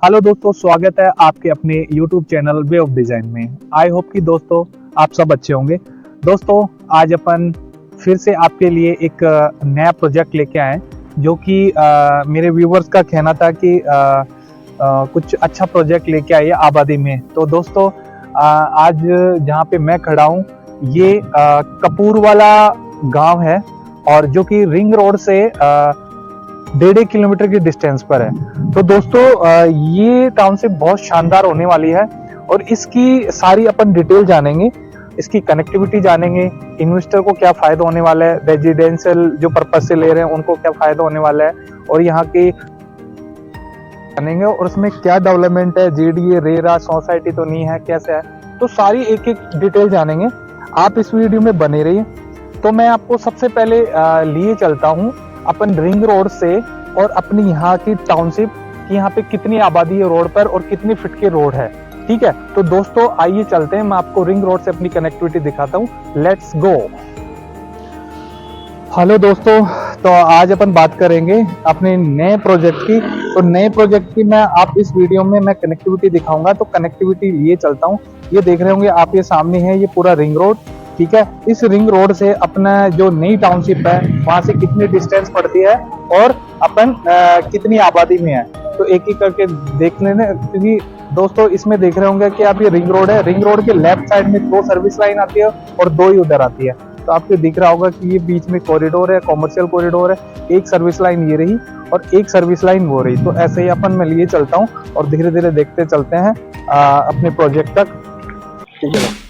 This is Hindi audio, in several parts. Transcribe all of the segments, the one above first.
हेलो दोस्तों, स्वागत है आपके अपने YouTube channel way of design में। आई होप कि दोस्तों आप सब अच्छे होंगे। दोस्तों आज अपन फिर से आपके लिए एक नया प्रोजेक्ट लेके आए जो कि मेरे व्यूवर्स का कहना था कि कुछ अच्छा प्रोजेक्ट लेके आइए आबादी में। तो दोस्तों आज जहाँ पे मैं खड़ा हूँ ये कपूर वाला गांव है और जो कि रिंग रोड से 1.5 किलोमीटर की डिस्टेंस पर है। तो दोस्तों ये टाउनशिप बहुत शानदार होने वाली है और इसकी सारी अपन डिटेल जानेंगे, इसकी कनेक्टिविटी जानेंगे, इन्वेस्टर को क्या फायदा होने वाला है, रेजिडेंशियल जो पर्पज से ले रहे हैं उनको क्या फायदा होने वाला है और यहाँ की जानेंगे और उसमें क्या डेवलपमेंट है, जीडीए रेरा सोसाइटी तो नहीं है, कैसे है, तो सारी एक एक डिटेल जानेंगे। आप इस वीडियो में बने रहिए। तो मैं आपको सबसे पहले लिए चलता हूँ अपन रिंग रोड से और अपनी यहाँ की टाउनशिप की यहाँ पे कितनी आबादी है रोड पर और कितनी फीट के रोड है। ठीक है, तो दोस्तों आइए चलते हैं, मैं आपको रिंग रोड से अपनी कनेक्टिविटी दिखाता हूँ। Let's go. हेलो दोस्तों, तो आज अपन बात करेंगे अपने नए प्रोजेक्ट की। तो नए प्रोजेक्ट की मैं आप इस वीडियो में मैं कनेक्टिविटी दिखाऊंगा। तो कनेक्टिविटी लिए चलता हूँ। ये देख रहे होंगे आप, ये सामने है ये पूरा रिंग रोड। ठीक है, इस रिंग रोड से अपना जो नई टाउनशिप है वहां से कितनी डिस्टेंस पड़ती है और अपन कितनी आबादी में है, तो एक एक करके देख लेना। क्योंकि दोस्तों इसमें देख रहे होंगे कि आप ये रिंग रोड है, रिंग रोड के लेफ्ट साइड में 2 सर्विस लाइन आती है और 2 ही उधर आती है। तो आपको दिख रहा होगा कि ये बीच में कॉरिडोर है, कॉमर्शियल कॉरिडोर है। एक सर्विस लाइन ये रही और एक सर्विस लाइन वो रही। तो ऐसे ही अपन मैं लिए चलता हूँ और धीरे धीरे देखते चलते हैं अपने प्रोजेक्ट तक। ठीक है।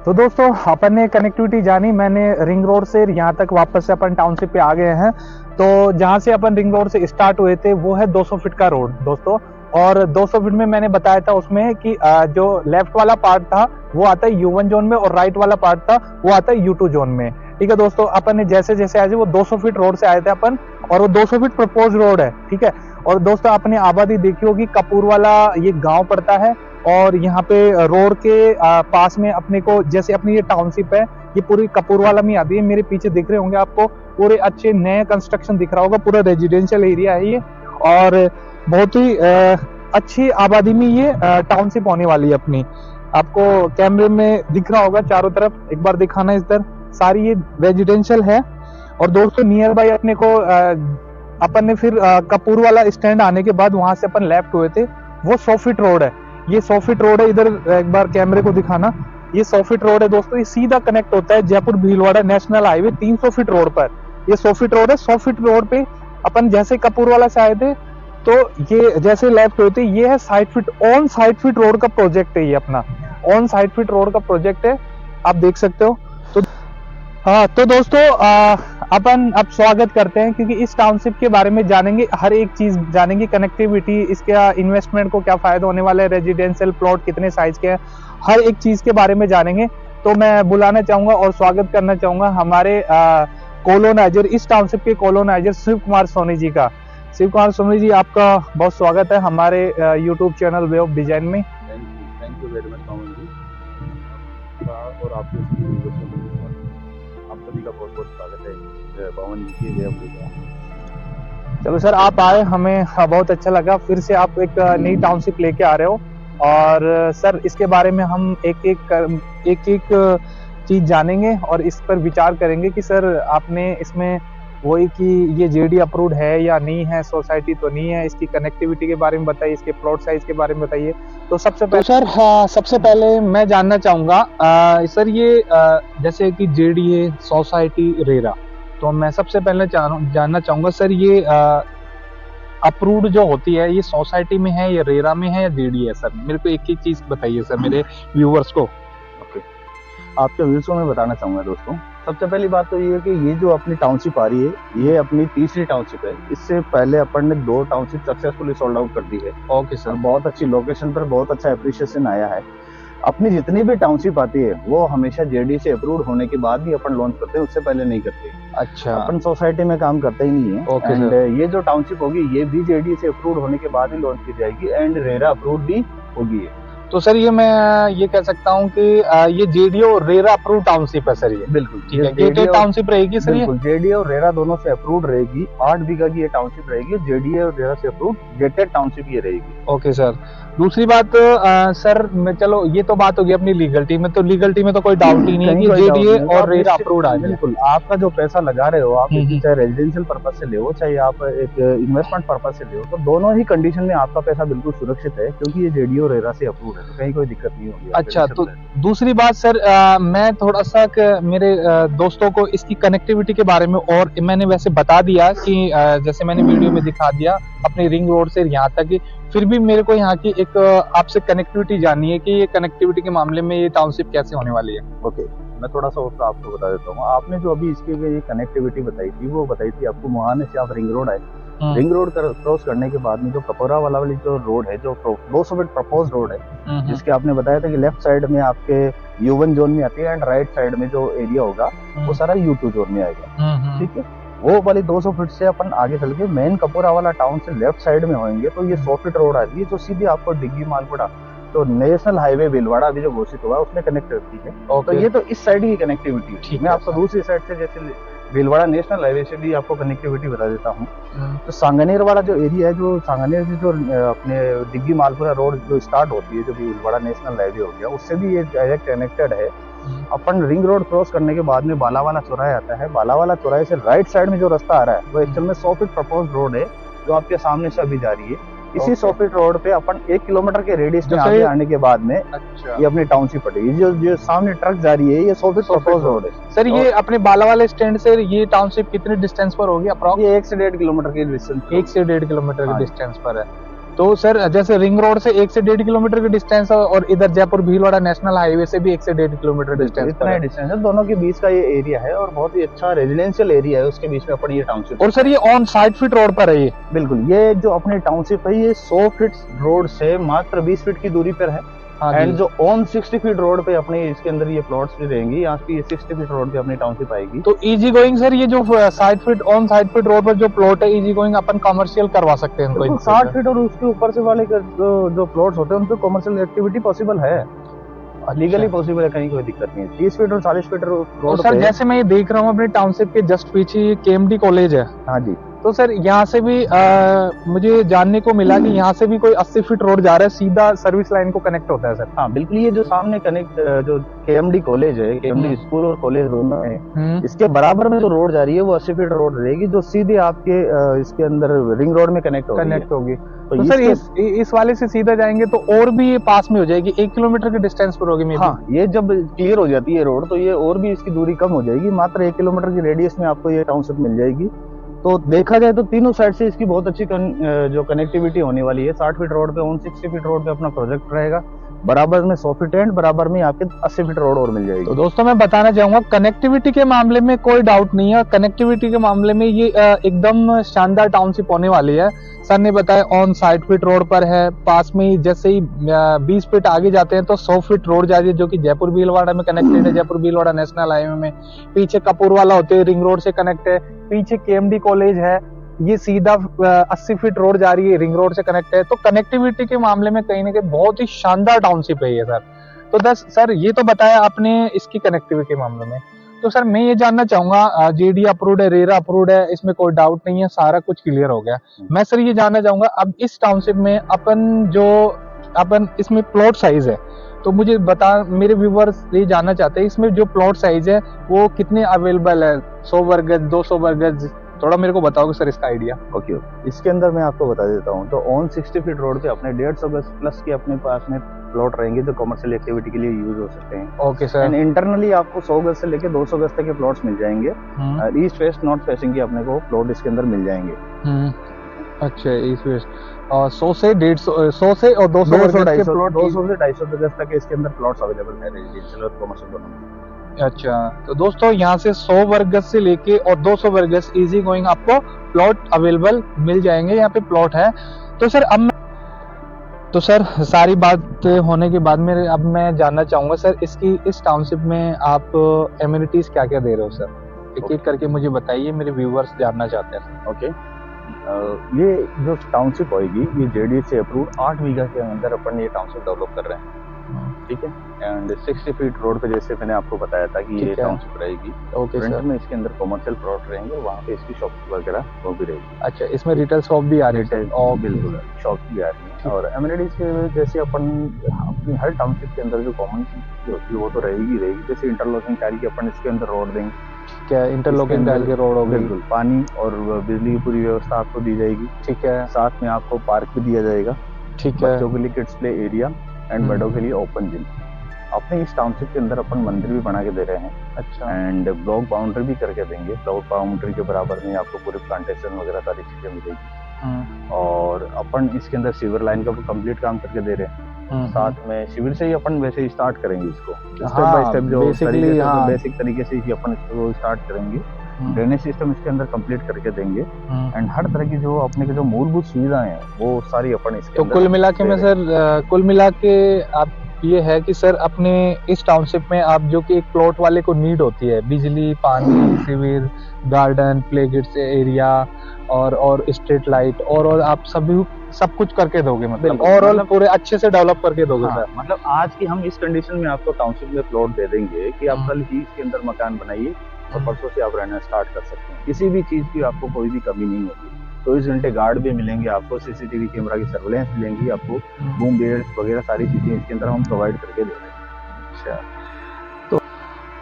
तो दोस्तों अपन ने कनेक्टिविटी जानी, मैंने रिंग रोड से यहाँ तक वापस से अपन टाउनशिप पे आ गए हैं। तो जहाँ से अपन रिंग रोड से स्टार्ट हुए थे वो है 200 फीट का रोड दोस्तों। और 200 फीट में मैंने बताया था उसमें कि जो लेफ्ट वाला पार्ट था वो आता है U1 जोन में और राइट वाला पार्ट था वो आता है U2 जोन में। ठीक है दोस्तों, अपन ने जैसे जैसे आए थे वो 200 फीट रोड से आए थे अपन, और वो 200 फीट प्रपोज रोड है। ठीक है, और दोस्तों आपने आबादी देखी होगी, कपूर वाला ये गांव पड़ता है, और यहाँ पे रोड के पास में अपने को जैसे अपनी ये टाउनशिप है ये पूरी कपूरवाला में आती है। मेरे पीछे दिख रहे होंगे आपको पूरे अच्छे नए कंस्ट्रक्शन दिख रहा होगा, पूरा रेजिडेंशियल एरिया है ये, और बहुत ही अच्छी आबादी में ये टाउनशिप होने वाली है अपनी। आपको कैमरे में दिख रहा होगा चारों तरफ, एक बार दिखाना इधर, सारी ये रेजिडेंशियल है। और दोस्तों नियर बाय अपने को अपन ने फिर कपूर वाला स्टैंड आने के बाद वहां से अपन लेफ्ट हुए थे, वो 100 फीट रोड है। ये 100 फीट रोड है, इधर एक बार कैमरे को दिखाना, ये 100 फीट रोड है दोस्तों। ये सीधा कनेक्ट होता है Jaipur Bhilwara national highway 300 feet road पर। ये 100 फीट रोड है। 100 फीट रोड पे अपन जैसे कपूर वाला से आए थे तो ये जैसे लेफ्ट हुए थे, ये है 60 फीट ऑन 60 फीट रोड का प्रोजेक्ट है, ये अपना ऑन 60 फीट रोड का प्रोजेक्ट है, आप देख सकते हो। तो हाँ, तो दोस्तों अपन अब स्वागत करते हैं, क्योंकि इस टाउनशिप के बारे में जानेंगे, हर एक चीज जानेंगे, कनेक्टिविटी, इसके इन्वेस्टमेंट को क्या फायदा होने वाला है, रेजिडेंशियल प्लॉट कितने साइज के हैं, हर एक चीज के बारे में जानेंगे। तो मैं बुलाना चाहूंगा और स्वागत करना चाहूंगा हमारे कोलोनाइजर, इस टाउनशिप के कोलोनाइजर शिव कुमार सोनी जी का। शिव कुमार सोनी जी, आपका बहुत स्वागत है हमारे YouTube channel way of design में। थैंक यू वेरी मच पवन जी, और आपके आप सभी का बहुत बहुत स्वागत है पवन जी के वे ऑफ डिजाइन। चलो सर, आप आए, हमें बहुत अच्छा लगा, फिर से आप एक नई टाउनशिप लेके आ रहे हो। और सर इसके बारे में हम एक एक चीज जानेंगे और इस पर विचार करेंगे कि सर आपने इसमें वही कि ये जेडी अप्रूव्ड है या नहीं है, सोसाइटी तो नहीं है, इसकी कनेक्टिविटी के बारे में बताइए, इसके प्लॉट साइज के बारे में बताइए। तो सबसे पहले सर, सबसे पहले मैं जानना चाहूंगा सर, ये जैसे कि जेडी है, सोसाइटी, रेरा, तो मैं सबसे पहले जानना चाहूंगा सर, ये अप्रूव्ड जो होती है ये सोसाइटी में है या रेरा में है या जेडी है? सर मेरे को एक एक चीज बताइए सर, मेरे व्यूअर्स को। ओके, आपके व्यूअर्स को मैं बताना चाहूंगा दोस्तों, सबसे पहली बात तो ये है कि ये जो अपनी टाउनशिप आ रही है ये अपनी तीसरी टाउनशिप है। इससे पहले अपन ने 2 टाउनशिप सक्सेसफुली सोल्ड आउट कर दी है। ओके सर, बहुत अच्छी लोकेशन पर बहुत अच्छा एप्रिशिएशन आया है। अपनी जितनी भी टाउनशिप आती है वो हमेशा जेडी से अप्रूव्ड होने के बाद ही अपन लॉन्च करते हैं, उससे पहले नहीं करते। अच्छा, अपन सोसाइटी में काम करते ही नहीं है। ओके एंड ये जो टाउनशिप होगी ये भी जेडी से अप्रूव्ड होने के बाद ही लॉन्च की जाएगी, एंड रेरा अप्रूव्ड भी होगी। तो सर ये मैं ये कह सकता हूँ कि ये जेडी और रेरा अप्रूव्ड टाउनशिप है सर, ये बिल्कुल ठीक है, गेटेड टाउनशिप रहेगी सर, बिल्कुल जेडी और रेरा दोनों से अप्रूव्ड रहेगी। 8 बीघा की ये टाउनशिप रहेगी, जेडी और रेरा से अप्रूव्ड गेटेड टाउनशिप ये रहेगी। ओके सर, दूसरी बात सर, मैं चलो ये तो बात होगी अपनी लीगलिटी में, तो लीगलिटी में तो कोई डाउट ही नहीं है कि जेडीए और रेरा अप्रूव्ड आ जाए। बिल्कुल, आपका जो पैसा लगा रहे हो आप, चाहे रेजिडेंशियल पर्पज से ले हो चाहे आप एक इन्वेस्टमेंट पर्पज से ले हो, तो दोनों ही कंडीशन में आपका पैसा बिल्कुल सुरक्षित है, क्योंकि ये जेडीए और रेरा से अप्रूव्ड है, तो कहीं कोई दिक्कत नहीं होगी। अच्छा, तो दूसरी बात सर, मैं थोड़ा सा मेरे दोस्तों को इसकी कनेक्टिविटी के बारे में, और मैंने वैसे बता दिया कि जैसे मैंने वीडियो में दिखा दिया अपनी रिंग रोड से यहाँ तक, फिर भी मेरे को यहाँ की एक आपसे कनेक्टिविटी जाननी है कि ये कनेक्टिविटी के मामले में ये टाउनशिप कैसे होने वाली है। ओके, मैं थोड़ा सा उसका आपको बता देता हूँ। आपने जो अभी इसके ये कनेक्टिविटी बताई थी वो बताई थी आपको मुहाने से आप रिंग रोड आए, रिंग रोड क्रॉस करने के बाद में जो कपूरा वाली जो रोड है, जो 200 फीट प्रपोज रोड है, जिसके आपने बताया था कि लेफ्ट साइड में आपके U1 जोन में आती है एंड राइट साइड में जो एरिया होगा वो सारा U2 जोन में आएगा। ठीक है, वो वाली 200 फीट से अपन आगे चल के मेन कपूरा वाला टाउन से लेफ्ट साइड में होंगे तो ये 100 फीट रोड आ रही है, जो सीधे आपको डिग्गी मालपुरा तो नेशनल हाईवे भीलवाड़ा अभी जो घोषित हुआ है उसमें कनेक्ट करती है। तो ये तो इस साइड की कनेक्टिविटी। मैं आपको दूसरी साइड से जैसे भीलवाड़ा नेशनल हाईवे से भी आपको कनेक्टिविटी बता देता हूँ। तो सांगनेर वाला जो एरिया है, जो सांगनेर से जो अपने डिग्गी मालपुरा रोड जो स्टार्ट होती है, जो भीलवाड़ा नेशनल हाईवे हो गया, उससे भी ये डायरेक्ट कनेक्टेड है। अपन रिंग रोड क्रॉस करने के बाद में बालावाला चौराहा आता है, बालावाला चौराहे से राइट साइड में जो रास्ता आ रहा है वो एक्चुअल में 100 फीट प्रपोज रोड है, जो आपके सामने से अभी जा रही है। इसी 100 फीट रोड पे अपन 1 किलोमीटर के रेडियस में आगे आने के बाद में ये अपनी टाउनशिप पड़ेगी। जो सामने ट्रक जा रही है ये 100 फीट प्रपोज रोड है सर। ये अपने बालावाला स्टैंड से ये टाउनशिप कितने डिस्टेंस पर होगी अप्रॉक्स? ये 1 से 1.5 किलोमीटर के डिस्टेंस, 1 से 1.5 किलोमीटर के डिस्टेंस पर है। तो सर जैसे रिंग रोड से 1 से 1.5 किलोमीटर की डिस्टेंस और इधर जयपुर भीलवाड़ा नेशनल हाईवे से भी 1 से 1.5 किलोमीटर डिस्टेंस इतना डिस्टेंस है, दोनों के बीच का ये एरिया है और बहुत ही अच्छा रेजिडेंशियल एरिया है, उसके बीच में अपन ये टाउनशिप। और सर ये ऑन 60 फीट रोड पर है ये? बिल्कुल, ये जो अपने टाउनशिप है ये 100 फीट रोड से मात्र 20 फीट की दूरी पर है। एंड जो ऑन 60 फीट रोड पे अपने इसके अंदर ये प्लॉट्स भी रहेंगी, यहाँ पे 60 फीट रोड पे अपनी टाउनशिप आएगी। तो इजी गोइंग सर ये जो 60 फीट ऑन 60 फीट रोड पर जो प्लॉट है इजी गोइंग अपन कमर्शियल करवा सकते हैं इनको? 60 फीट और उसके ऊपर से वाले जो प्लॉट्स होते हैं उन पे कमर्शियल एक्टिविटी पॉसिबल है, लीगली पॉसिबल है, कहीं कोई दिक्कत नहीं है। 30 फीट और 40 फीट रोड सर जैसे मैं ये देख रहा हूँ अपने टाउनशिप के जस्ट पीछे केएमडी कॉलेज है। हाँ जी। तो सर यहाँ से भी मुझे जानने को मिला कि यहाँ से भी कोई 80 फीट रोड जा रहा है, सीधा सर्विस लाइन को कनेक्ट होता है सर? हाँ बिल्कुल, ये जो सामने कनेक्ट जो केएमडी कॉलेज है, केएमडी स्कूल और कॉलेज दोनों है, इसके बराबर में जो रोड जा रही है वो 80 फीट रोड रहेगी, जो सीधे आपके इसके अंदर रिंग रोड में कनेक्ट होगी। तो सर इस वाले से सीधा जाएंगे तो और भी ये पास में हो जाएगी, 1 किलोमीटर के डिस्टेंस पर होगी? हाँ, ये जब क्लियर हो जाती है रोड तो ये और भी इसकी दूरी कम हो जाएगी, मात्र 1 किलोमीटर की रेडियस में आपको ये टाउनशिप मिल जाएगी। तो देखा जाए तो तीनों साइड से इसकी बहुत अच्छी जो कनेक्टिविटी होने वाली है। 60 फीट रोड पे, 60 फीट रोड पे अपना प्रोजेक्ट रहेगा, बराबर में 100 फीट एंड बराबर में आपके 80 फीट रोड और मिल जाएगी। तो दोस्तों मैं बताना चाहूंगा कनेक्टिविटी के मामले में कोई डाउट नहीं है, कनेक्टिविटी के मामले में ये एकदम शानदार टाउनशिप होने वाली है। सर ने बताया ऑन 60 फीट रोड पर है, पास में ही जैसे ही 20 फीट आगे जाते हैं तो 100 फीट रोड जा रही है जो कि जयपुर भीलवाड़ा में कनेक्टेड है, जयपुर भीलवाड़ा नेशनल हाईवे में। पीछे कपूरवाला होते हुए रिंग रोड से कनेक्ट है, पीछे केएमडी कॉलेज है, ये सीधा 80 फीट रोड जा रही है, रिंग रोड से कनेक्ट है। तो कनेक्टिविटी के मामले में कहीं ना कहीं बहुत ही शानदार टाउनशिप है ये सर। तो सर ये तो बताया आपने इसकी कनेक्टिविटी के मामले में। तो सर मैं ये जानना चाहूंगा जेडी अप्रूव्ड है, रेरा अप्रूव्ड है, इसमें कोई डाउट नहीं है, सारा कुछ क्लियर हो गया। मैं सर ये जानना चाहूंगा अब इस टाउनशिप में अपन इसमें प्लॉट साइज है तो मुझे बता, मेरे व्यूवर्स ये जानना चाहते हैं इसमें जो प्लॉट साइज है वो कितने अवेलेबल है, 100 वर्ग गज, 200 वर्ग गज, थोड़ा मेरे को बताओगे सर इसका आइडिया? ओके, इसके अंदर मैं आपको बता देता हूँ। तो ऑन 60 फीट रोड पे अपने 150 गज प्लस के अपने पास में प्लॉट रहेंगे जो कमर्शियल एक्टिविटी के लिए यूज हो सकते हैं। Okay sir. एंड इंटरनली आपको 100 गज से लेके 200 गज तक के प्लॉट्स मिल जाएंगे। ईस्ट वेस्ट नॉर्थ फेसिंग के अपने को प्लॉट इसके अंदर मिल जाएंगे। अच्छा, ईस्ट वेस्ट 100 से 150, 100 से और 200 से 250 गज तक इसके अंदर प्लॉट्स अवेलेबल है रेजिडेंशियल और कमर्शियल दोनों में। अच्छा, तो दोस्तों यहाँ से 100 वर्ग गज से लेके और 200 वर्ग गज इजी गोइंग आपको प्लॉट अवेलेबल मिल जाएंगे, यहाँ पे प्लॉट है। तो सर सारी बात होने के बाद में अब मैं जानना चाहूंगा सर इस टाउनशिप में आप एमिनिटीज क्या क्या दे रहे हो सर? एक एक करके मुझे बताइए, मेरे व्यूवर्स जानना चाहते हैं। ओके, ये जो टाउनशिप होगी ये जेडी से अप्रूव 8 बीघा के अंदर अपन ये टाउनशिप डेवलप कर रहे हैं, ठीक है। एंड 60 फीट रोड पे जैसे मैंने आपको बताया था कि ये टाउनशिप रहेगी। Okay sir. में इसके अंदर कमर्शियल प्लॉट रहेंगे और वहाँ पे इसकी शॉप वगैरह वो भी रहेगी। अच्छा, इसमें रिटेल शॉप भी आ रही है? बिल्कुल, शॉप भी आ रही है। और एमिनिटीज के जैसे अपन अपनी हर टाउनशिप के अंदर जो कॉमन चीज होती है वो तो रहेगी। जैसे इंटरलॉकिंग टाइल की अपन इसके अंदर रोड देंगे, क्या इंटरलॉकिंग टाइल के रोड होगी? बिल्कुल, पानी और बिजली की पूरी व्यवस्था आपको दी जाएगी, ठीक है। साथ में आपको पार्क भी दिया जाएगा, ठीक है। बच्चों के लिए किड्स प्ले एरिया एंड बड़ों के लिए ओपन जिम। अपने इस टाउनशिप के अंदर अपन मंदिर भी बना के दे रहे हैं। अच्छा। एंड ब्लॉक बाउंड्री भी करके देंगे, ब्लॉक बाउंड्री के बराबर में आपको पूरे प्लांटेशन वगैरह सारी चीजें मिलेगी। और अपन इसके अंदर सीवर लाइन का कंप्लीट काम करके दे रहे हैं। साथ में सिविल से ही अपन वैसे ही स्टार्ट करेंगे इसको, स्टेप बाय स्टेप जो बेसिक तरीके से ही अपन इसको स्टार्ट करेंगे। ड्रेनेज सिस्टम इसके अंदर कंप्लीट करके देंगे एंड हर तरह की जो अपने के जो मूलभूत सुविधाएं हैं वो सारी अपन इसके तो कुल मिला के में सर कुल मिला के आप ये है कि सर अपने इस टाउनशिप में आप जो कि एक प्लॉट वाले को नीड होती है, बिजली, पानी, civil, garden, play kids area और स्ट्रीट लाइट और आप सब कुछ करके दोगे, मतलब ओवरऑल पूरे अच्छे से डेवलप करके दोगे। हाँ, सर मतलब आज की हम इस कंडीशन में आपको टाउनशिप में प्लॉट दे देंगे कि आप कल ही इसके अंदर मकान बनाइए और परसों से आप रहना स्टार्ट कर सकते हैं। किसी भी चीज की आपको कोई भी कमी नहीं होगी। 24 घंटे गार्ड भी मिलेंगे आपको, सीसीटीवी कैमरा की सर्वेलेंस मिलेंगी आपको, बूम बेड्स वगैरह सारी चीजें इसके अंदर हम प्रोवाइड करके दे रहे हैं। अच्छा,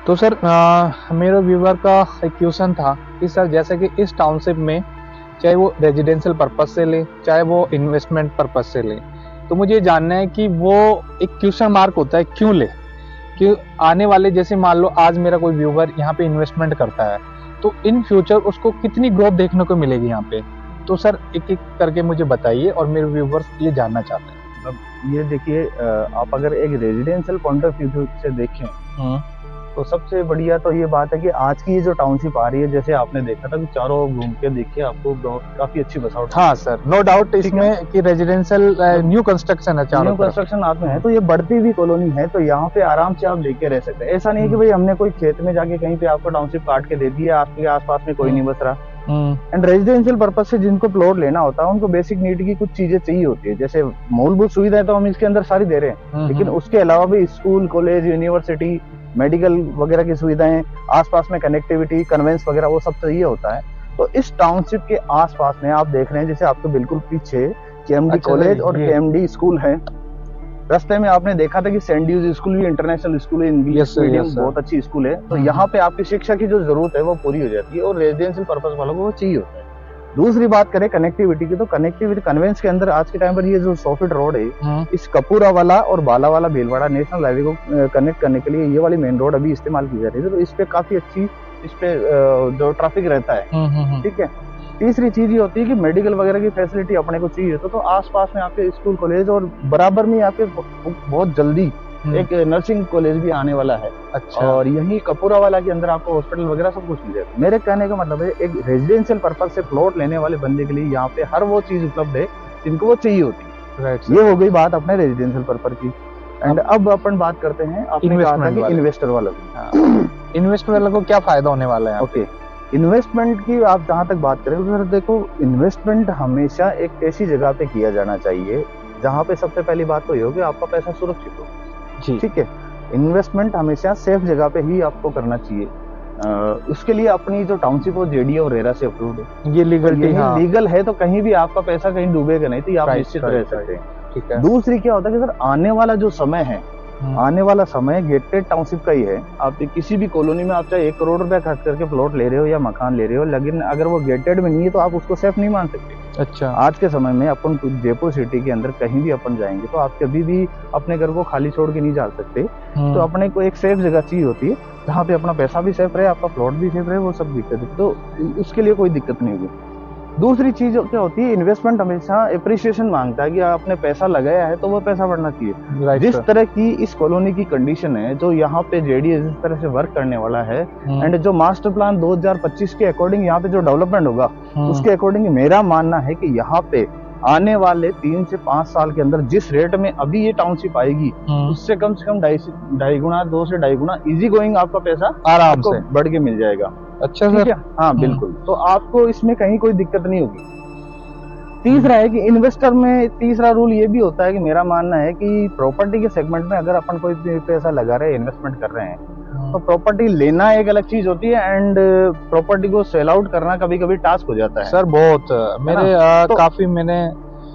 तो सर मेरे व्यूवर का एक क्वेश्चन था कि सर जैसे कि इस टाउनशिप में चाहे वो रेजिडेंशियल पर्पस से ले चाहे वो इन्वेस्टमेंट पर्पस से ले, तो मुझे जानना है कि वो एक क्वेश्चन मार्क होता है क्यों ले, कि आने वाले जैसे मान लो आज मेरा कोई व्यूवर यहाँ पे इन्वेस्टमेंट करता है तो इन फ्यूचर उसको कितनी ग्रोथ देखने को मिलेगी यहाँ पे, तो सर एक एक करके मुझे बताइए, और मेरे व्यूवर्स ये जानना चाहते हैं। अब ये देखिए, आप अगर एक रेजिडेंशियल पॉइंट ऑफ व्यू से देखें तो सबसे बढ़िया तो ये बात है कि आज की ये जो टाउनशिप आ रही है, जैसे आपने देखा था कि चारों घूम के देखिए आपको काफी अच्छी बसावट। हाँ सर, नो डाउट इसमें कि रेजिडेंशियल न्यू कंस्ट्रक्शन है, चारों न्यू कंस्ट्रक्शन आप में है, तो ये बढ़ती हुई कॉलोनी है, तो यहाँ पे आराम से आप लेके रह सकते हैं। ऐसा नहीं है कि भाई हमने कोई खेत में जाके कहीं पे आपको टाउनशिप काट के दे दिया, आपके आसपास में कोई नहीं बस रहा। एंड रेजिडेंशियल पर्पज से जिनको प्लॉट लेना होता है उनको बेसिक नीड की कुछ चीजें चाहिए होती है, जैसे मूलभूत सुविधाएं तो हम इसके अंदर सारी दे रहे हैं, लेकिन उसके अलावा भी स्कूल, कॉलेज, यूनिवर्सिटी, मेडिकल वगैरह की सुविधाएं, आसपास में कनेक्टिविटी, कन्वेंस वगैरह वो सब चाहिए होता है। तो इस टाउनशिप के आसपास में आप देख रहे हैं, जैसे आपके बिल्कुल पीछे केएमडी कॉलेज और केएमडी स्कूल है। रास्ते में आपने देखा था कि सेंट ड्यूज स्कूल भी इंटरनेशनल स्कूल है, इंग्लिश मीडियम बहुत अच्छी स्कूल है। तो यहाँ पे आपकी शिक्षा की जो जरूरत है वो पूरी हो जाती है, और रेजिडेंशियल पर्पज वालों को वो चाहिए होता है। दूसरी बात करें कनेक्टिविटी की, तो कनेक्टिविटी कन्वेंस के अंदर आज के टाइम पर ये जो 100 फीट रोड है, इस कपूरा वाला और बाला वाला भीलवाड़ा नेशनल हाईवे को कनेक्ट करने के लिए ये वाली मेन रोड अभी इस्तेमाल की जा रही है। तो इस पे काफी अच्छी, इस पे जो ट्रैफिक रहता है, ठीक है। तीसरी चीज ये होती है कि मेडिकल वगैरह की फैसिलिटी अपने को चाहिए, तो आसपास में आपके स्कूल, कॉलेज, और बराबर में आपके बहुत जल्दी एक नर्सिंग कॉलेज भी आने वाला है। अच्छा। और यही कपूरा वाला के अंदर आपको हॉस्पिटल वगैरह सब कुछ मिल जाएगा। मेरे कहने का मतलब है, एक रेजिडेंशियल पर्पज से प्लॉट लेने वाले बंदे के लिए यहाँ पे हर वो चीज उपलब्ध है जिनको वो चाहिए होती है। राइट, ये हो गई बात अपने रेजिडेंशियल पर्पज की। एंड अब अपन बात करते हैं, आपने कहा था कि इन्वेस्टर वालों की। इन्वेस्टर वालों को क्या फायदा होने वाला है? ओके, इन्वेस्टमेंट की आप जहां तक बात करें तो सर देखो, इन्वेस्टमेंट हमेशा एक ऐसी जगह पे किया जाना चाहिए जहां पे सबसे पहली बात तो ये हो कि आपका पैसा सुरक्षित हो। ठीक है, इन्वेस्टमेंट हमेशा सेफ जगह पे ही आपको करना चाहिए। उसके लिए अपनी जो टाउनशिप हो जेडीए और रेरा से अप्रूव्ड है, ये लीगल है, तो कहीं भी आपका पैसा कहीं डूबेगा नहीं, तो ये आप निश्चित रह सकते हैं। ठीक है। दूसरी क्या होता है कि सर आने वाला जो समय है, आने वाला समय गेटेड टाउनशिप का ही है। आप किसी भी कॉलोनी में आप चाहे 1 करोड़ रुपया खर्च करके प्लॉट ले रहे हो या मकान ले रहे हो, लेकिन अगर वो गेटेड में नहीं है तो आप उसको सेफ नहीं मान सकते। अच्छा। आज के समय में अपन जयपुर सिटी के अंदर कहीं भी अपन जाएंगे तो आप कभी भी अपने घर को खाली छोड़ के नहीं जा सकते। तो अपने को एक सेफ जगह चाहिए होती है जहाँ पे अपना पैसा भी सेफ रहे, आपका प्लॉट भी सेफ रहे, वो सब दिक्कत है, तो उसके लिए कोई दिक्कत नहीं होगी। दूसरी चीज क्या होती है, इन्वेस्टमेंट हमेशा एप्रिसिएशन मांगता है कि आपने पैसा लगाया है तो वो पैसा बढ़ना चाहिए। जिस तरह की इस कॉलोनी की कंडीशन है, जो यहाँ पे जेडीए जिस तरह से वर्क करने वाला है, एंड जो मास्टर प्लान 2025 के अकॉर्डिंग यहाँ पे जो डेवलपमेंट होगा, उसके अकॉर्डिंग मेरा मानना है कि यहाँ पे आने वाले 3 से 5 साल के अंदर जिस रेट में अभी ये टाउनशिप आएगी, उससे कम 2.5 गुना 2 से 2.5 गुना इजी गोइंग आपका पैसा आराम से बढ़ के मिल जाएगा। अच्छा ठीक है, हाँ बिल्कुल, तो आपको इसमें कहीं कोई दिक्कत नहीं होगी। तीसरा है कि इन्वेस्टर में तीसरा रूल ये भी होता है कि मेरा मानना है कि प्रॉपर्टी के सेगमेंट में अगर अपन कोई पैसा लगा रहे हैं, इन्वेस्टमेंट कर रहे हैं, तो प्रॉपर्टी लेना एक अलग चीज होती है, एंड प्रॉपर्टी को सेल आउट करना कभी कभी टास्क हो जाता है। सर बहुत मेरे काफी मैंने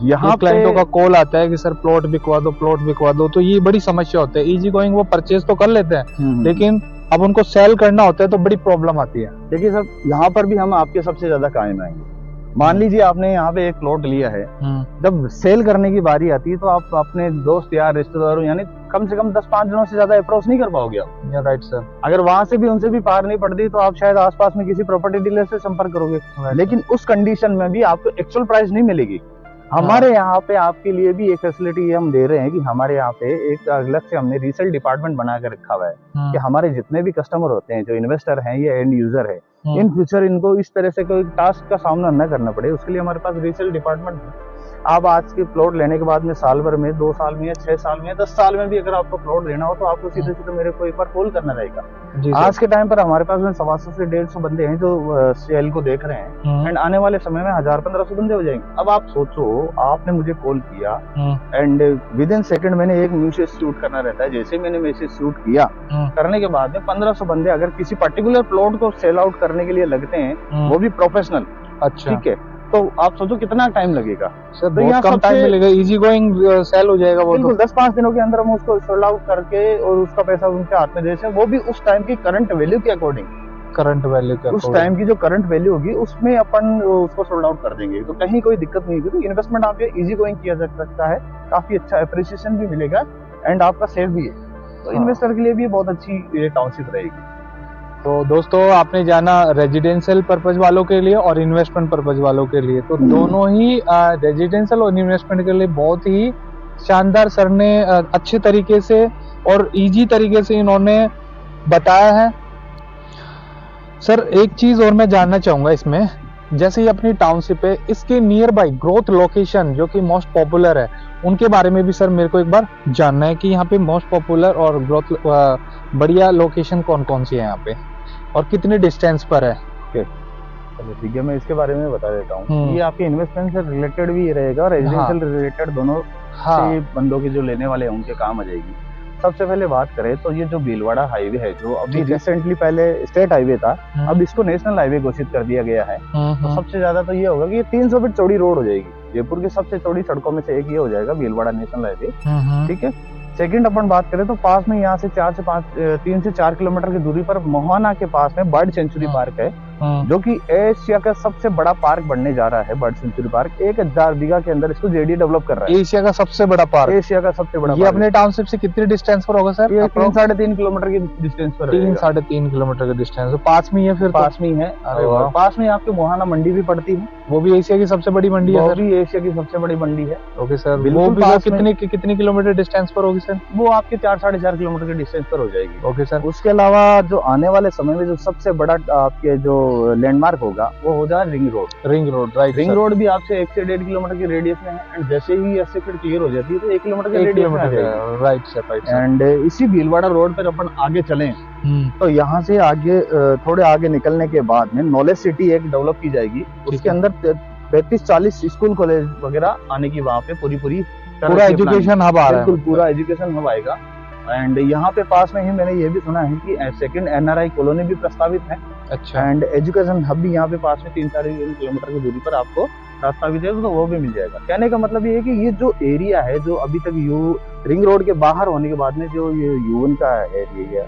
यहाँ क्लाइंटों का कॉल आता है कि सर प्लॉट बिकवा दो, प्लॉट बिकवा दो, तो ये बड़ी समस्या होती है। इजी गोइंग वो परचेज तो कर लेते हैं, लेकिन अब उनको सेल करना होता है तो बड़ी प्रॉब्लम आती है। देखिए सर, यहाँ पर भी हम आपके सबसे ज्यादा कायम आएंगे। मान लीजिए आपने यहाँ पे एक प्लॉट लिया है, जब सेल करने की बारी आती है तो आप अपने दोस्त यार रिश्तेदारों यानी कम से कम 10-5 दिनों से ज्यादा अप्रोच नहीं कर पाओगे आप। Right sir. अगर वहां से भी उनसे भी पार नहीं पड़ती तो आप शायद आसपास में किसी प्रॉपर्टी डीलर से संपर्क करोगे, लेकिन उस कंडीशन में भी आपको एक्चुअल प्राइस नहीं मिलेगी। हमारे यहाँ पे आपके लिए भी एक फैसिलिटी हम दे रहे हैं कि हमारे यहाँ पे एक अलग से हमने रीसेल डिपार्टमेंट बना कर रखा हुआ है कि हमारे जितने भी कस्टमर होते हैं, जो इन्वेस्टर हैं या एंड यूजर है, इन फ्यूचर इनको इस तरह से कोई टास्क का सामना न करना पड़े, उसके लिए हमारे पास रीसेल डिपार्टमेंट है। आप आज के प्लॉट लेने के बाद में साल भर में, 2 साल में, 6 साल में, 10 साल में भी अगर आपको प्लॉट लेना हो तो आपको सीधे सीधे मेरे को एक बार कॉल करना रहेगा। आज के टाइम पर हमारे पास में 125 से 150 बंदे हैं जो सेल को देख रहे हैं, एंड आने वाले समय में 1000-1500 बंदे हो जाएंगे। अब आप सोचो, आपने मुझे कॉल किया एंड विद इन सेकंड मैंने एक मैसेज शूट करना रहता है। जैसे मैंने मैसेज शूट किया, करने के बाद में 1500 बंदे अगर किसी पर्टिकुलर प्लॉट को सेल आउट करने के लिए लगते हैं, वो भी प्रोफेशनल। अच्छा, ठीक है, तो आप सोचो कितना टाइम लगेगा सर? तो बहुत कम टाइम मिलेगा, इजी गोइंग सेल हो जाएगा वो। बिल्कुल 10-5 दिनों के अंदर हम उसको सोल्ड आउट करके और उसका पैसा उनके हाथ में जैसे, वो भी उस टाइम की करंट वैल्यू के अकॉर्डिंग, करंट वैल्यू के उस टाइम की जो करंट वैल्यू होगी उसमें अपन उसको सोल्ड आउट कर देंगे, तो कहीं कोई दिक्कत नहीं होगी। तो इन्वेस्टमेंट आप ये इजी गोइंग किया जा सकता है, काफी अच्छा एप्रिसिएशन भी मिलेगा एंड आपका सेफ भी है, तो इन्वेस्टर के लिए भी बहुत अच्छी टाउनशिप रहेगी। तो दोस्तों आपने जाना रेजिडेंशियल पर्पज वालों के लिए और इन्वेस्टमेंट पर्पज वालों के लिए, तो दोनों ही रेजिडेंशियल और इन्वेस्टमेंट के लिए बहुत ही शानदार सर ने अच्छे तरीके से और इजी तरीके से इन्होंने बताया है। सर एक चीज और मैं जानना चाहूंगा इसमें, जैसे ही अपनी टाउनशिप है इसके नियर बाई ग्रोथ लोकेशन जो कि मोस्ट पॉपुलर है उनके बारे में भी सर मेरे को एक बार जानना है कि यहाँ पे मोस्ट पॉपुलर और ग्रोथ बढ़िया लोकेशन कौन कौन सी है यहाँ पे और कितने डिस्टेंस पर है। चलो ठीक है, मैं इसके बारे में बता देता हूँ। हम्म। ये आपके इन्वेस्टमेंट से रिलेटेड भी रहेगा और रेजिडेंशियल रिलेटेड दोनों से बंदों के जो लेने वाले हैं उनके काम आ जाएगी। सबसे पहले बात करें तो ये जो भीलवाड़ा हाईवे है जो अभी रिसेंटली पहले स्टेट हाईवे था, अब इसको नेशनल हाईवे घोषित कर दिया गया है। तो सबसे ज्यादा तो ये होगा कि ये 300 फीट चौड़ी रोड हो जाएगी। जयपुर की सबसे चौड़ी सड़कों में से एक ये हो जाएगा भीलवाड़ा नेशनल हाईवे। ठीक है। सेकंड अपन बात करें तो पास में यहाँ से 3 से 4 किलोमीटर की दूरी पर मोहाना के पास में बर्ड सेंचुरी पार्क है, जो कि एशिया का सबसे बड़ा पार्क बनने जा रहा है। बर्ड सेंचुरी पार्क 1000 बीघा के अंदर इसको जेडी डेवलप कर रहा है। एशिया का सबसे बड़ा पार्क, एशिया का सबसे बड़ा। ये अपने टाउनशिप से कितने डिस्टेंस पर होगा सर? ये 3-3.5 किलोमीटर की डिस्टेंस पर। 3-3.5 किलोमीटर का डिस्टेंस, तो पास में ही है। फिर पास में ही है। अरे वाह। पास में आपके मोहाना मंडी भी पड़ती है, वो भी एशिया की सबसे बड़ी मंडी है। वो भी एशिया की सबसे बड़ी मंडी है। ओके सर, वो भी कितनी किलोमीटर डिस्टेंस पर होगी सर? वो आपके 4-4.5 किलोमीटर के डिस्टेंस पर हो जाएगी। Okay sir. उसके अलावा जो आने वाले समय में जो सबसे बड़ा आपके जो लैंडमार्क होगा वो हो जाए ring road. Ring road, right. Ring road भी आपसे 1 से 1.5 किलोमीटर की रेडियस में है एंड जैसे ही 80 फीट क्लियर हो जाती है तो 1 किलोमीटर की रेडियस में आ जाएगी। Right sir, right. एंड इसी भीलवाड़ा रोड पर अपन आगे चलें तो यहाँ से आगे थोड़े आगे निकलने के बाद में नॉलेज सिटी एक डेवलप की जाएगी। उसके अंदर 35-40 स्कूल कॉलेज वगैरह आने की वहाँ पे पूरी पूरा एजुकेशन हब आ रहा है। बिल्कुल पूरा एजुकेशन हब आएगा। एंड यहाँ पे पास में ही मैंने ये भी सुना है कि सेकंड एनआरआई कॉलोनी भी प्रस्तावित है। अच्छा। एंड एजुकेशन हब भी यहाँ पे पास में 3-4 किलोमीटर की दूरी पर आपको प्रस्तावित है, तो वो भी मिल जाएगा। कहने का मतलब ये है कि ये जो एरिया है जो अभी तक रिंग रोड के बाहर होने के बाद में जो ये यूएन का एरिया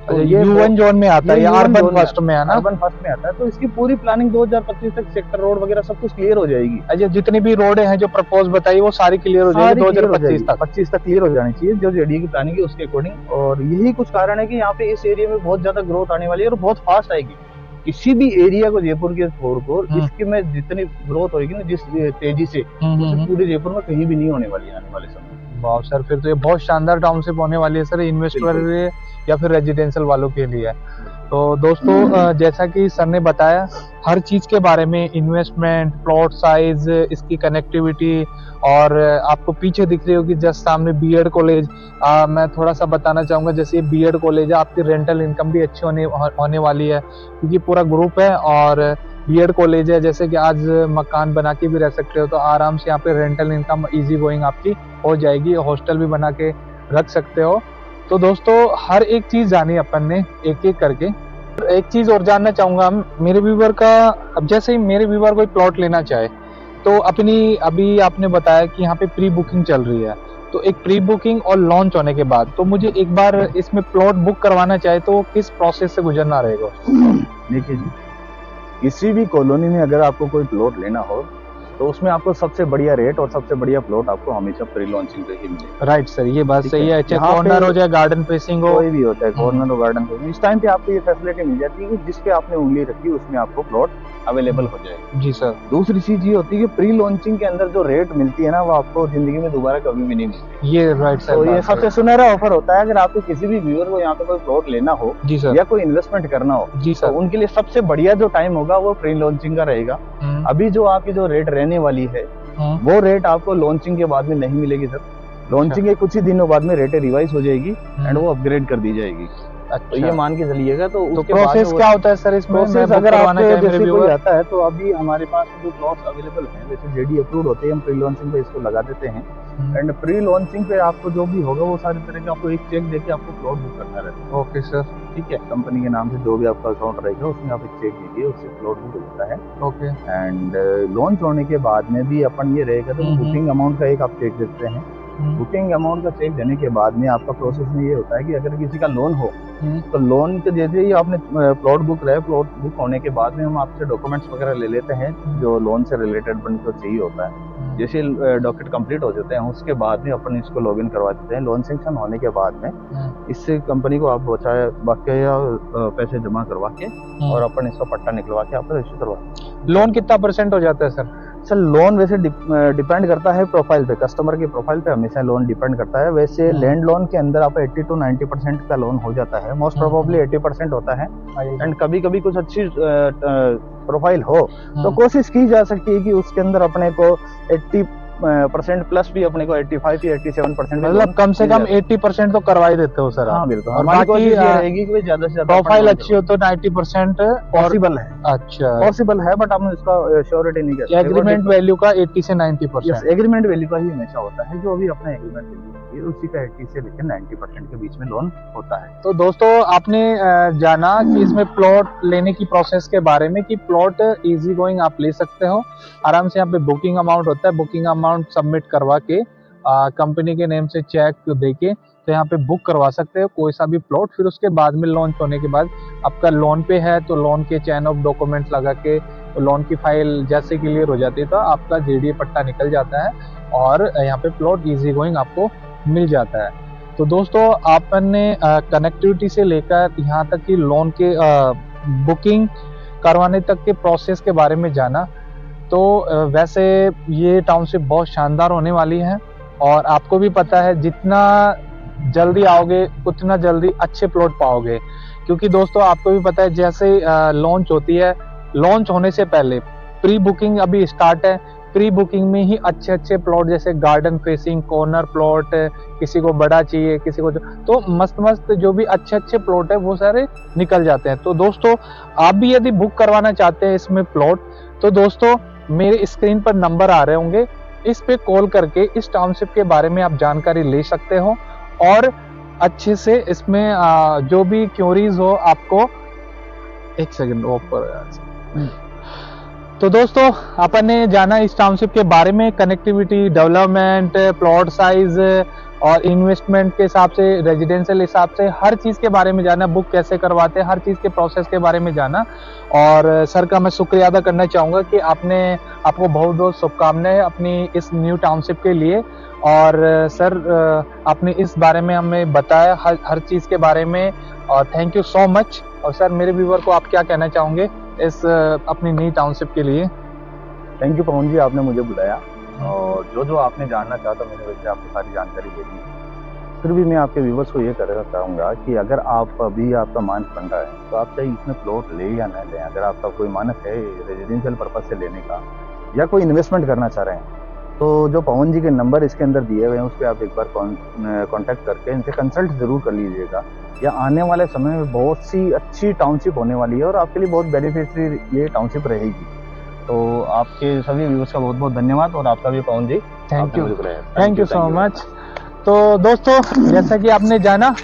तो ये यूएन जोन में आता है, अर्बन फर्स्ट में है ना? अर्बन फर्स्ट में आता है। तो इसकी पूरी प्लानिंग 2025 तक सेक्टर रोड वगैरह सब कुछ क्लियर हो जाएगी। अच्छा, जितनी भी रोडें हैं जो प्रपोज बताई वो सारी क्लियर हो जाएगी 2025 तक क्लियर हो जानी चाहिए जो जेडी की प्लानिंग है उसके अकॉर्डिंग। और यही कुछ कारण है कि यहाँ पे इस एरिया में बहुत ज्यादा ग्रोथ आने वाली है और बहुत फास्ट आएगी। किसी भी एरिया को जयपुर के छोड़कर इसकी में जितनी ग्रोथ होगी ना जिस तेजी से पूरे जयपुर में कहीं भी नहीं होने वाली है आने वाले समय। वाह सर, फिर तो ये बहुत शानदार टाउनशिप होने वाली है सर, इन्वेस्टर या फिर रेजिडेंशियल वालों के लिए। तो दोस्तों जैसा कि सर ने बताया हर चीज के बारे में, इन्वेस्टमेंट, प्लॉट साइज, इसकी कनेक्टिविटी, और आपको पीछे दिख रही होगी जस्ट सामने बीएड कॉलेज। मैं थोड़ा सा बताना चाहूंगा, जैसे ये बीएड कॉलेज है आपकी रेंटल इनकम भी अच्छी होने वाली है क्योंकि पूरा ग्रुप है और बीएड कॉलेज है। जैसे कि आज मकान बना के भी रह सकते हो तो आराम से यहाँ पे रेंटल इनकम इजी गोइंग आपकी हो जाएगी, हॉस्टल भी बना के रख सकते हो। तो दोस्तों हर एक चीज जानी अपन ने एक एक करके। एक चीज और जानना चाहूंगा मेरे व्यूवर का, अब जैसे ही मेरे व्यूवर कोई प्लॉट लेना चाहे तो अपनी, अभी आपने बताया कि यहाँ पे प्री बुकिंग चल रही है, तो एक प्री बुकिंग और लॉन्च होने के बाद तो मुझे एक बार इसमें प्लॉट बुक करवाना चाहे तो किस प्रोसेस से गुजरना रहेगा? देखिए जी, किसी भी कॉलोनी में अगर आपको कोई प्लॉट लेना हो तो उसमें आपको सबसे बढ़िया रेट और सबसे बढ़िया प्लॉट आपको हमेशा प्री लॉन्चिंग पे ही मिलेगा। राइट सर, ये बात सही है। चाहे कॉर्नर हो, चाहे गार्डन फेसिंग हो, कोई भी होता है, कॉर्नर और गार्डन फेसिंग, इस टाइम पे आपको ये फैसिलिटी मिल जाती है कि जिस पे आपने उंगली रखी उसमें आपको प्लॉट अवेलेबल हो जाएगा। जी सर। दूसरी चीज ये होती है कि प्री लॉन्चिंग के अंदर जो रेट मिलती है ना वो आपको जिंदगी में दोबारा कभी भी नहीं मिलती। ये राइट सर, तो ये सबसे सुनहरा ऑफर होता है अगर आपको किसी भी व्यूअर को यहाँ पे कोई प्लॉट लेना हो जी सर, या कोई इन्वेस्टमेंट करना हो जी सर, तो उनके लिए सबसे बढ़िया जो टाइम होगा वो प्री लॉन्चिंग का रहेगा। अभी जो आपकी जो रेट रहने वाली है वो रेट आपको लॉन्चिंग के बाद में नहीं मिलेगी सर। लॉन्चिंग के कुछ ही दिनों बाद में रेट रिवाइज हो जाएगी एंड वो अपग्रेड कर दी जाएगी। तो ये मान के चलिएगा। तो उसके प्रोसेस क्या होता है सर इसमें? अगर आपको जैसे कोई आता है तो अभी हमारे पास जो प्लॉट्स अवेलेबल हैं वैसे जेडी अप्रूव्ड होते हैं, हम प्री लॉन्चिंग पे इसको लगा देते हैं एंड प्री लॉन्चिंग पे आपको जो भी होगा वो सारी तरह का आपको एक चेक देके आपको प्लॉट बुक करना रहता है। ओके सर, ठीक है। कंपनी के नाम से जो भी आपका अकाउंट रहेगा उसमें आप एक चेक दीजिए, उससे प्लॉट बुक होता है। ओके। एंड लॉन्च होने के बाद में भी अपन ये रहेगा तो बुकिंग अमाउंट का एक आप चेक देते हैं। बुकिंग अमाउंट का चेक देने के बाद में आपका प्रोसेस में ये होता है कि अगर किसी का लोन हो तो लोन के जैसे ही आपने प्लॉट बुक रहे, प्लॉट बुक होने के बाद में हम आपसे डॉक्यूमेंट्स वगैरह ले लेते हैं जो लोन से रिलेटेड बन को चाहिए होता है। जैसे डॉक्यूमेंट कंप्लीट हो जाते हैं उसके बाद में अपन इसको लॉगिन करवा देते हैं। लोन सेंक्शन होने के बाद में इससे कंपनी को आप बचाए बकाया पैसे जमा करवा के और अपन इसका पट्टा निकलवा के आपको रजिस्टर करवा। लोन कितना % हो जाता है सर? सर लोन वैसे डिपेंड करता है प्रोफाइल पे, कस्टमर के प्रोफाइल पे हमेशा लोन डिपेंड करता है। वैसे लैंड लोन के अंदर आप 80 to 90% का लोन हो जाता है, मोस्ट प्रोबेबली 80% होता है। एंड कभी कभी कुछ अच्छी प्रोफाइल हो तो कोशिश की जा सकती है कि उसके अंदर अपने को 80% प्लस भी अपने को 85 या 87% मतलब कम से कम 80% तो करवा ही देते हो सर? हाँ बिल्कुल। और बाकी रहेगी कि ज्यादा से ज्यादा प्रोफाइल अच्छी हो तो 90% पॉसिबल है। अच्छा, पॉसिबल है, बट हम इसका श्योरिटी नहीं करते। एग्रीमेंट वैल्यू का 80 से 90%? एग्रीमेंट वैल्यू का ही हमेशा होता है, जो अभी अपना एग्रीमेंट वैल्यू उसी का 80 से लेकर 90% के बीच में लोन होता है। तो दोस्तों आपने जाना कि इसमें प्लॉट लेने की प्रोसेस के बारे में, कि प्लॉट इजी गोइंग आप ले सकते हो आराम से। यहाँ पे बुकिंग अमाउंट होता है, बुकिंग अमाउंट सबमिट करवा के कंपनी के नेम से चेक देके तो यहाँ पे बुक करवा सकते हो कोई सा भी प्लॉट। फिर उसके बाद में लॉन्च होने के बाद आपका लोन पे है तो लोन के चैन ऑफ डॉक्यूमेंट्स लगा के तो लोन की फाइल जैसे क्लियर हो जाती है तो आपका जेडीए पट्टा निकल जाता है और यहाँ पे प्लॉट इजी गोइंग आपको मिल जाता है। तो दोस्तों आपने कनेक्टिविटी से लेकर यहाँ तक कि लोन के बुकिंग करवाने तक के प्रोसेस के बारे में जाना। तो वैसे ये टाउनशिप बहुत शानदार होने वाली है और आपको भी पता है जितना जल्दी आओगे उतना जल्दी अच्छे प्लॉट पाओगे, क्योंकि दोस्तों आपको भी पता है जैसे लॉन्च होती है, लॉन्च होने से पहले प्री बुकिंग अभी स्टार्ट है। प्री बुकिंग में ही अच्छे अच्छे प्लॉट जैसे गार्डन फेसिंग कॉर्नर प्लॉट, किसी को बड़ा चाहिए किसी को तो मस्त मस्त जो भी अच्छे अच्छे प्लॉट है वो सारे निकल जाते हैं। तो दोस्तों आप भी यदि बुक करवाना चाहते हैं इसमें प्लॉट तो दोस्तों मेरे स्क्रीन पर नंबर आ रहे होंगे, इस पे कॉल करके इस टाउनशिप के बारे में आप जानकारी ले सकते हो और अच्छे से इसमें जो भी क्वेरीज हो आपको। एक सेकंड ऊपर। तो दोस्तों अपन ने जाना इस टाउनशिप के बारे में, कनेक्टिविटी, डेवलपमेंट, प्लॉट साइज और इन्वेस्टमेंट के हिसाब से, रेजिडेंशियल हिसाब से हर चीज़ के बारे में जाना, बुक कैसे करवाते हैं, हर चीज़ के प्रोसेस के बारे में जाना। और सर का मैं शुक्रिया अदा करना चाहूँगा कि आपको बहुत बहुत शुभकामनाएं अपनी इस न्यू टाउनशिप के लिए। और सर आपने इस बारे में हमें बताया हर चीज़ के बारे में और थैंक यू सो मच। और सर मेरे व्यूअर को आप क्या कहना चाहोगे इस अपनी न्यू टाउनशिप के लिए? थैंक यू पवन जी, आपने मुझे बुलाया और जो आपने जानना चाहा था मैंने वैसे आपको सारी जानकारी दे दी। फिर भी मैं आपके व्यूवर्स को ये कहना चाहूँगा कि अगर आप अभी आपका मानस बन रहा है तो आप चाहे इसमें प्लॉट ले या ना लें, अगर आपका कोई मानस है रेजिडेंशियल पर्पज से लेने का या कोई इन्वेस्टमेंट करना चाह रहे हैं तो जो पवन जी के नंबर इसके अंदर दिए हुए हैं उस पर आप एक बार कॉन्टैक्ट करके इनसे कंसल्ट जरूर कर लीजिएगा। या आने वाले समय में बहुत सी अच्छी टाउनशिप होने वाली है और आपके लिए बहुत बेनिफिशियरी ये टाउनशिप रहेगी। तो आपके सभी व्यूअर्स का बहुत बहुत धन्यवाद और आपका भी पवन जी थैंक यू सो मच। तो दोस्तों जैसा कि आपने जाना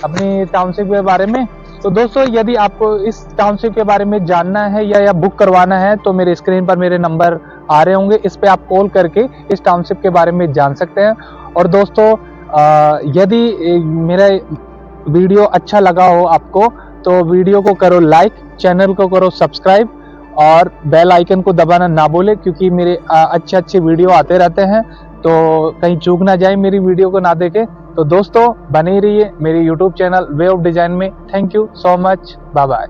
अपनी टाउनशिप के बारे में, तो दोस्तों यदि आपको इस टाउनशिप के बारे में जानना है या बुक करवाना है तो मेरे स्क्रीन पर मेरे नंबर आ रहे होंगे, इस पे आप कॉल करके इस टाउनशिप के बारे में जान सकते हैं। और दोस्तों यदि मेरा वीडियो अच्छा लगा हो आपको तो वीडियो को करो लाइक, चैनल को करो सब्सक्राइब और बेल आइकन को दबाना ना भूले, क्योंकि मेरे अच्छे अच्छे वीडियो आते रहते हैं तो कहीं चूक ना जाए मेरी वीडियो को ना देखे। तो दोस्तों बने रहिए मेरे YouTube channel way of design में। Thank you so much, bye bye.